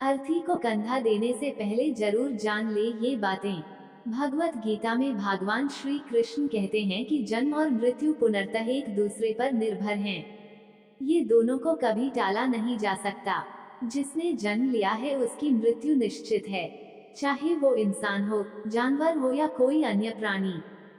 अर्थी को कंधा देने से पहले जरूर जान ले ये बातें। भगवत गीता में भगवान श्री कृष्ण कहते हैं कि जन्म और मृत्यु पुनर्तः एक दूसरे पर निर्भर हैं। ये दोनों को कभी टाला नहीं जा सकता। जिसने जन्म लिया है उसकी मृत्यु निश्चित है, चाहे वो इंसान हो, जानवर हो या कोई अन्य प्राणी।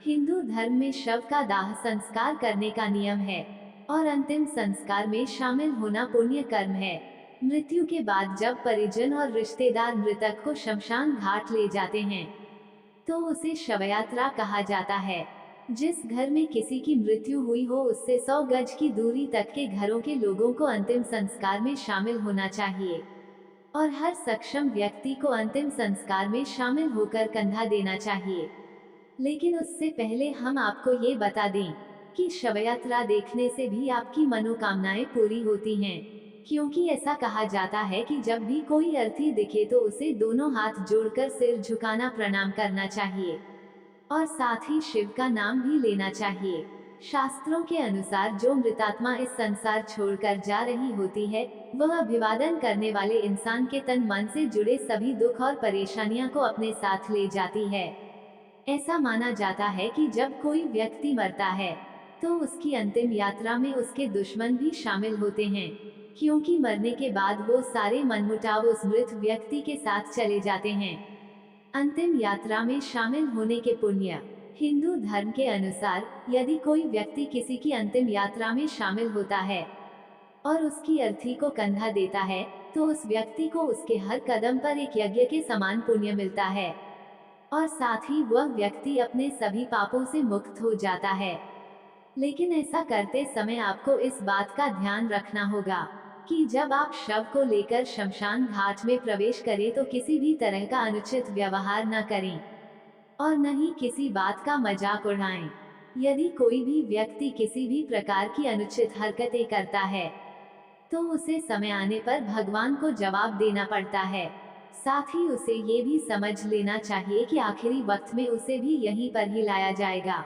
हिंदू धर्म में शव का दाह संस्कार करने का नियम है और अंतिम संस्कार में शामिल होना पुण्य कर्म है। मृत्यु के बाद जब परिजन और रिश्तेदार मृतक को शमशान घाट ले जाते हैं तो उसे शवयात्रा कहा जाता है। जिस घर में किसी की मृत्यु हुई हो उससे 100 गज की दूरी तक के घरों के लोगों को अंतिम संस्कार में शामिल होना चाहिए और हर सक्षम व्यक्ति को अंतिम संस्कार में शामिल होकर कंधा देना चाहिए। लेकिन उससे पहले हम आपको ये बता दें कि शवयात्रा देखने से भी आपकी मनोकामनाएं पूरी होती हैं, क्योंकि ऐसा कहा जाता है कि जब भी कोई अर्थी दिखे तो उसे दोनों हाथ जोड़कर सिर झुकाना प्रणाम करना चाहिए और साथ ही शिव का नाम भी लेना चाहिए। शास्त्रों के अनुसार जो मृतात्मा इस संसार छोड़कर जा रही होती है, वह अभिवादन करने वाले इंसान के तन मन से जुड़े सभी दुख और परेशानियां को अपने साथ ले जाती है। ऐसा माना जाता है कि जब कोई व्यक्ति मरता है तो उसकी अंतिम यात्रा में उसके दुश्मन भी शामिल होते हैं, क्योंकि मरने के बाद वो सारे मनमुटाव उस मृत व्यक्ति के साथ चले जाते हैं। अंतिम यात्रा में शामिल होने के पुण्य। हिंदू धर्म के अनुसार यदि कोई व्यक्ति किसी की अंतिम यात्रा में शामिल होता है और उसकी अर्थी को कंधा देता है तो उस व्यक्ति को उसके हर कदम पर एक यज्ञ के समान पुण्य मिलता है और साथ ही वह व्यक्ति अपने सभी पापों से मुक्त हो जाता है। लेकिन ऐसा करते समय आपको इस बात का ध्यान रखना होगा कि जब आप शव को लेकर शमशान घाट में प्रवेश करें तो किसी भी तरह का अनुचित व्यवहार न करें और न ही किसी बात का मजाक उड़ाएं। यदि कोई भी व्यक्ति किसी भी प्रकार की अनुचित हरकतें करता है तो उसे समय आने पर भगवान को जवाब देना पड़ता है। साथ ही उसे ये भी समझ लेना चाहिए कि आखिरी वक्त में उसे भी यहीं पर ही लाया जाएगा,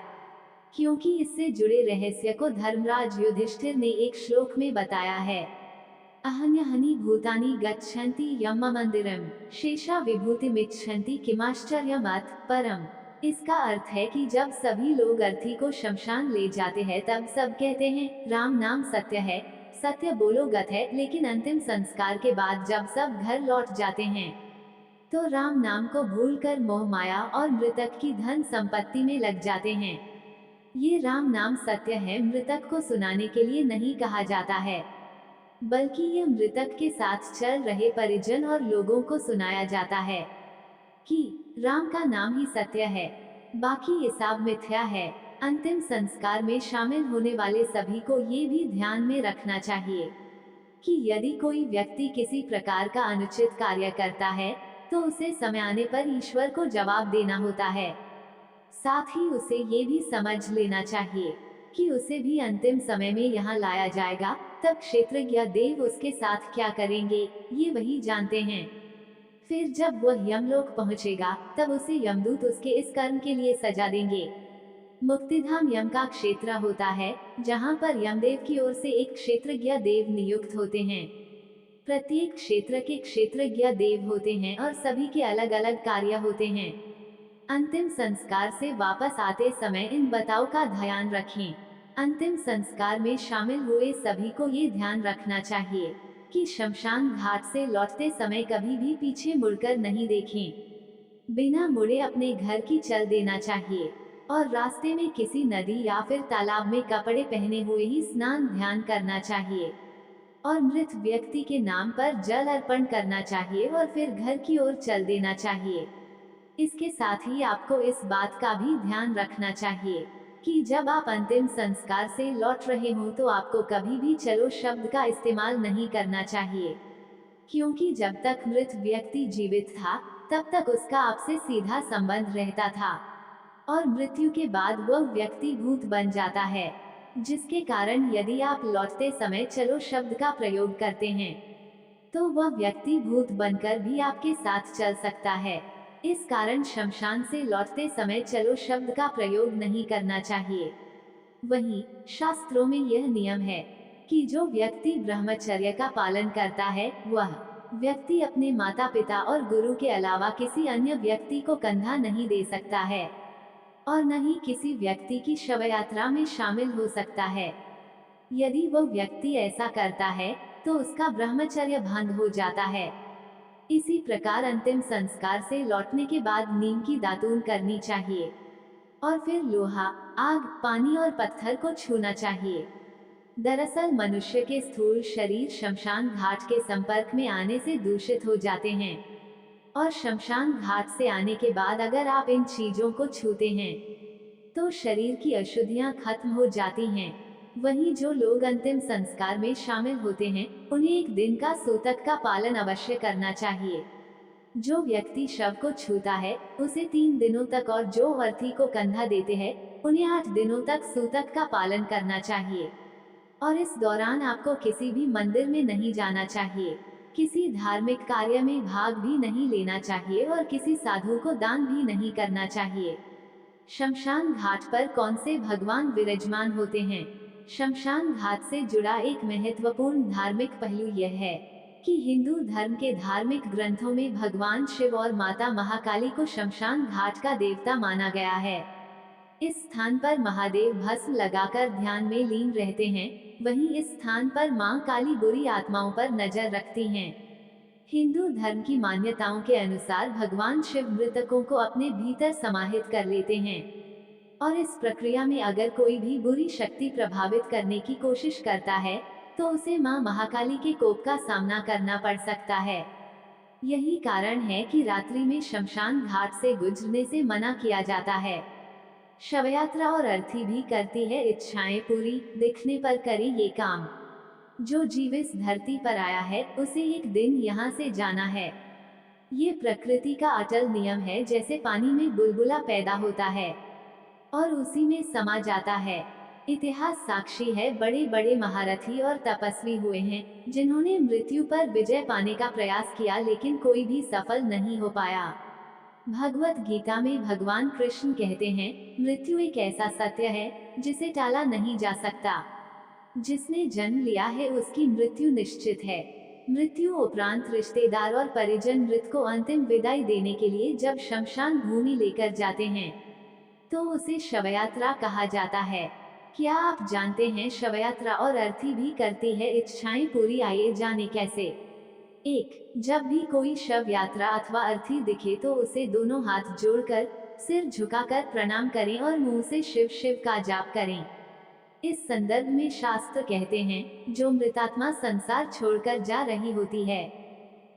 क्योंकि इससे जुड़े रहस्य को धर्मराज युधिष्ठिर ने एक श्लोक में बताया है। अहन्यहनि भूतानि गच्छन्ति यम मंदिरम शेषा विभूति मिच्छन्ति किमाश्चर्यमथ परम। इसका अर्थ है कि जब सभी लोग अर्थी को शमशान ले जाते हैं तब सब कहते हैं राम नाम सत्य है, सत्य बोलो गत है, लेकिन अंतिम संस्कार के बाद जब सब घर लौट जाते हैं तो राम नाम को भूलकर मोह माया और मृतक की धन संपत्ति में लग जाते हैं। ये राम नाम सत्य है मृतक को सुनाने के लिए नहीं कहा जाता है, बल्कि यह मृतक के साथ चल रहे परिजन और लोगों को सुनाया जाता है कि राम का नाम ही सत्य है, बाकी ये सब मिथ्या है। अंतिम संस्कार में शामिल होने वाले सभी को ये भी ध्यान में रखना चाहिए कि यदि कोई व्यक्ति किसी प्रकार का अनुचित कार्य करता है तो उसे समय आने पर ईश्वर को जवाब देना होता है। साथ ही उसे ये भी समझ लेना चाहिए कि उसे भी अंतिम समय में यहाँ लाया जाएगा, तब क्षेत्रज्ञ देव उसके साथ क्या करेंगे ये वही जानते हैं। फिर जब वह यमलोक पहुँचेगा तब उसे यमदूत उसके इस कर्म के लिए सजा देंगे। मुक्तिधाम यम का क्षेत्र होता है जहाँ पर यमदेव की ओर से एक क्षेत्रज्ञ देव नियुक्त होते हैं। प्रत्येक क्षेत्र के क्षेत्रज्ञ देव होते हैं और सभी के अलग अलग कार्य होते हैं। अंतिम संस्कार से वापस आते समय इन बताओ का ध्यान रखें। अंतिम संस्कार में शामिल हुए सभी को ये ध्यान रखना चाहिए कि शमशान घाट से लौटते समय कभी भी पीछे मुड़कर नहीं देखें। बिना मुड़े अपने घर की चल देना चाहिए और रास्ते में किसी नदी या फिर तालाब में कपड़े पहने हुए ही स्नान ध्यान करना चाहिए और मृत व्यक्ति के नाम पर जल अर्पण करना चाहिए और फिर घर की ओर चल देना चाहिए। इसके साथ ही आपको इस बात का भी ध्यान रखना चाहिए कि जब आप अंतिम संस्कार से लौट रहे हो तो आपको कभी भी चलो शब्द का इस्तेमाल नहीं करना चाहिए, क्योंकि जब तक मृत व्यक्ति जीवित था तब तक उसका आपसे सीधा संबंध रहता था और मृत्यु के बाद वह व्यक्ति भूत बन जाता है, जिसके कारण यदि आप लौटते समय चलो शब्द का प्रयोग करते हैं तो वह व्यक्ति भूत बनकर भी आपके साथ चल सकता है। इस कारण शमशान से लौटते समय चलो शब्द का प्रयोग नहीं करना चाहिए। वहीं शास्त्रों में यह नियम है कि जो व्यक्ति ब्रह्मचर्य का पालन करता है वह व्यक्ति अपने माता पिता और गुरु के अलावा किसी अन्य व्यक्ति को कंधा नहीं दे सकता है और न ही किसी व्यक्ति की शव यात्रा में शामिल हो सकता है। यदि वो व्यक्ति ऐसा करता है तो उसका ब्रह्मचर्य भंग हो जाता है। इसी प्रकार अंतिम संस्कार से लौटने के बाद नीम की दातून करनी चाहिए और फिर लोहा, आग, पानी और पत्थर को छूना चाहिए। दरअसल मनुष्य के स्थूल शरीर शमशान घाट के संपर्क में आने से दूषित हो जाते हैं और शमशान घाट से आने के बाद अगर आप इन चीजों को छूते हैं तो शरीर की अशुद्धियां खत्म हो जाती हैं। वहीं जो लोग अंतिम संस्कार में शामिल होते हैं उन्हें एक दिन का सूतक का पालन अवश्य करना चाहिए। जो व्यक्ति शव को छूता है उसे 3 दिनों तक और जो अर्थी को कंधा देते हैं उन्हें 8 दिनों तक सूतक का पालन करना चाहिए और इस दौरान आपको किसी भी मंदिर में नहीं जाना चाहिए, किसी धार्मिक कार्य में भाग भी नहीं लेना चाहिए और किसी साधु को दान भी नहीं करना चाहिए। शमशान घाट पर कौन से भगवान विराजमान होते हैं? शमशान घाट से जुड़ा एक महत्वपूर्ण धार्मिक पहलू यह है कि हिंदू धर्म के धार्मिक ग्रंथों में भगवान शिव और माता महाकाली को शमशान घाट का देवता माना गया है। इस स्थान पर महादेव भस्म लगाकर ध्यान में लीन रहते हैं, वहीं इस स्थान पर मां काली बुरी आत्माओं पर नजर रखती हैं। हिंदू धर्म की मान्यताओं के अनुसार भगवान शिव मृतकों को अपने भीतर समाहित कर लेते हैं और इस प्रक्रिया में अगर कोई भी बुरी शक्ति प्रभावित करने की कोशिश करता है तो उसे मां महाकाली के कोप का सामना करना पड़ सकता है। यही कारण है कि रात्रि में शमशान घाट से गुजरने से मना किया जाता है। शवयात्रा और अर्थी भी करती है इच्छाएं पूरी, दिखने पर करे ये काम। जो जीव इस धरती पर आया है उसे एक दिन यहाँ से जाना है। ये प्रकृति का अटल नियम है, जैसे पानी में बुलबुला पैदा होता है और उसी में समा जाता है। इतिहास साक्षी है, बड़े बड़े महारथी और तपस्वी हुए हैं जिन्होंने मृत्यु पर विजय पाने का प्रयास किया लेकिन कोई भी सफल नहीं हो पाया। भगवत गीता में भगवान कृष्ण कहते हैं, मृत्यु एक ऐसा सत्य है जिसे टाला नहीं जा सकता। जिसने जन्म लिया है उसकी मृत्यु निश्चित है। मृत्यु उपरांत रिश्तेदार और परिजन मृत को अंतिम विदाई देने के लिए जब शमशान भूमि लेकर जाते हैं तो उसे शवयात्रा कहा जाता है। क्या आप जानते हैं शवयात्रा और अर्थी भी करती है इच्छाएं पूरी? आइए जाने कैसे। 1. जब भी कोई शव यात्रा अथवा अर्थी दिखे तो उसे दोनों हाथ जोड़कर सिर झुकाकर प्रणाम करें और मुंह से शिव शिव का जाप करें। इस संदर्भ में शास्त्र कहते हैं, जो मृतात्मा संसार छोड़कर जा रही होती है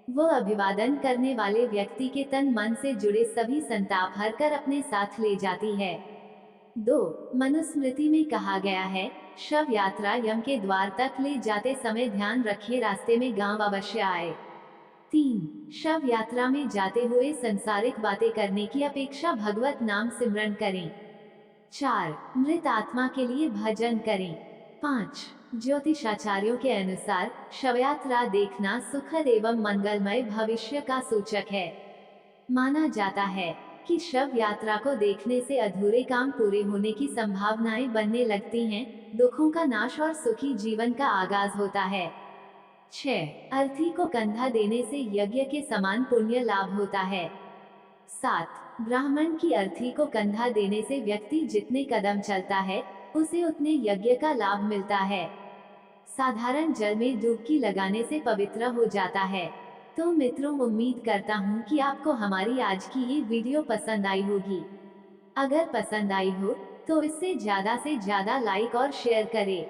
वो अभिवादन करने वाले व्यक्ति के तन मन से जुड़े सभी संताप हर कर अपने साथ ले जाती है। 2. मनुस्मृति में कहा गया है, शव यात्रा यम के द्वार तक ले जाते समय ध्यान रखें रास्ते में गांव अवश्य आए। 3. शव यात्रा में जाते हुए संसारिक बातें करने की अपेक्षा भगवत नाम सिमरन करें। 4. मृत आत्मा के लिए भजन करें। 5. ज्योतिषाचार्यों के अनुसार शवयात्रा देखना सुखद एवं मंगलमय भविष्य का सूचक है। माना जाता है कि शव यात्रा को देखने से अधूरे काम पूरे होने की संभावनाएं बनने लगती हैं, दुखों का नाश और सुखी जीवन का आगाज होता है। 6. अर्थी को कंधा देने से यज्ञ के समान पुण्य लाभ होता है। 7. ब्राह्मण की अर्थी को कंधा देने से व्यक्ति जितने कदम चलता है उसे उतने यज्ञ का लाभ मिलता है। साधारण जल में डुबकी लगाने से पवित्र हो जाता है। तो मित्रों, उम्मीद करता हूँ कि आपको हमारी आज की ये वीडियो पसंद आई होगी। अगर पसंद आई हो तो इससे ज्यादा से ज्यादा लाइक और शेयर करें।